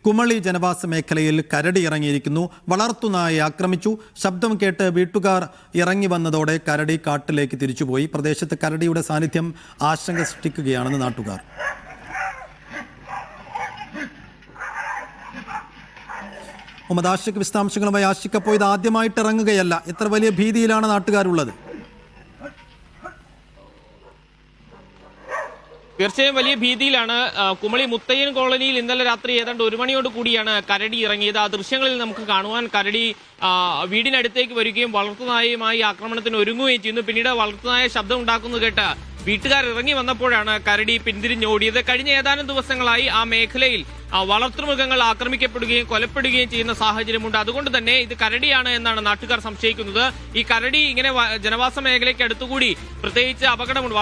കുമളി ജനവാസ മേഖലയിൽ കരടി ഇറങ്ങിയിരിക്കുന്നു. വളർത്തുനായെ ആക്രമിച്ചു. ശബ്ദം കേട്ട് വീട്ടുകാർ ഇറങ്ങി വന്നതോടെ കരടി കാട്ടിലേക്ക് തിരിച്ചുപോയി. പ്രദേശത്ത് കരടിയുടെ സാന്നിധ്യം ആശങ്ക സൃഷ്ടിക്കുകയാണെന്ന് നാട്ടുകാർ. മുഹമ്മദ് ആഷിഖ് വിശദാംശങ്ങളുമായി. ആഷിഖ്, അപ്പോൾ ഇത് ആദ്യമായിട്ട് ഇറങ്ങുകയല്ല. എത്ര വലിയ ഭീതിയിലാണ് നാട്ടുകാരുള്ളത്? തീർച്ചയായും വലിയ ഭീതിയിലാണ്. കുമളി മുത്തയ്യൻ കോളനിയിൽ ഇന്നലെ രാത്രി ഏതാണ്ട് 1 മണിയോട് കൂടിയാണ് കരടി ഇറങ്ങിയത്. ആ ദൃശ്യങ്ങളിൽ നമുക്ക് കാണുവാൻ കരടി വീടിനടുത്തേക്ക് വരികയും വളർത്തുനായയുമായി ആക്രമണത്തിന് ഒരുങ്ങുകയും ചെയ്യുന്നു. പിന്നീട് വളർത്തുനായ ശബ്ദം ഉണ്ടാക്കുന്നത് കേട്ട് വീട്ടുകാർ ഇറങ്ങി വന്നപ്പോഴാണ് കരടി പിന്തിരിഞ്ഞോടിയത്. കഴിഞ്ഞ ഏതാനും ദിവസങ്ങളായി ആ മേഖലയിൽ വളർത്തുമൃഗങ്ങൾ ആക്രമിക്കപ്പെടുകയും കൊലപ്പെടുകയും ചെയ്യുന്ന സാഹചര്യമുണ്ട്. അതുകൊണ്ട് തന്നെ ഇത് കരടിയാണ് എന്നാണ് നാട്ടുകാർ സംശയിക്കുന്നത്. ഈ കരടി ഇങ്ങനെ ജനവാസ മേഖലയ്ക്ക് അടുത്തുകൂടി പ്രത്യേകിച്ച് അപകടമുണ്ട്.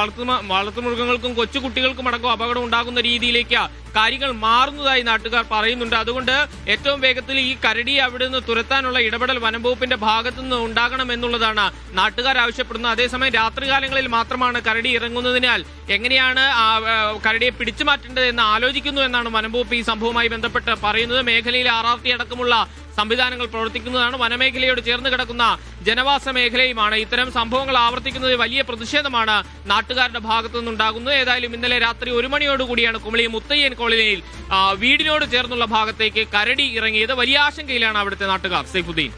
വളർത്തുമൃഗങ്ങൾക്കും കൊച്ചുകുട്ടികൾക്കും അടക്കം അപകടം ഉണ്ടാകുന്ന രീതിയിലേക്ക് കാര്യങ്ങൾ മാറുന്നതായി നാട്ടുകാർ പറയുന്നുണ്ട്. അതുകൊണ്ട് ഏറ്റവും വേഗത്തിൽ ഈ കരടിയെ അവിടെ നിന്ന് തുരത്താനുള്ള ഇടപെടൽ വനംവകുപ്പിന്റെ ഭാഗത്തു നിന്ന് ഉണ്ടാകണം എന്നുള്ളതാണ് നാട്ടുകാർ ആവശ്യപ്പെടുന്നത്. അതേസമയം രാത്രികാലങ്ങളിൽ മാത്രമാണ് കരടി ഇറങ്ങുന്നതിനാൽ എങ്ങനെയാണ് കരടിയെ പിടിച്ചു മാറ്റേണ്ടത് എന്ന് ആലോചിക്കുന്നു എന്നാണ് വനംവകുപ്പ് ഈ സംഭവവുമായി ബന്ധപ്പെട്ട് പറയുന്നത്. മേഖലയിൽ RRT അടക്കമുള്ള സംവിധാനങ്ങൾ പ്രവർത്തിക്കുന്നതാണ്. വനമേഖലയോട് ചേർന്ന് കിടക്കുന്ന ജനവാസ മേഖലയുമാണ്. ഇത്തരം സംഭവങ്ങൾ ആവർത്തിക്കുന്നത് വലിയ പ്രതിഷേധമാണ് നാട്ടുകാരുടെ ഭാഗത്തു നിന്നുണ്ടാകുന്നത്. ഏതായാലും ഇന്നലെ രാത്രി 1 മണിയോടുകൂടിയാണ് കുമളി മുത്തയ്യൻ കോളനിയിൽ വീടിനോട് ചേർന്നുള്ള ഭാഗത്തേക്ക് കരടി ഇറങ്ങിയത്. വലിയ ആശങ്കയിലാണ് അവിടുത്തെ നാട്ടുകാർ. സൈഫുദ്ദീൻ.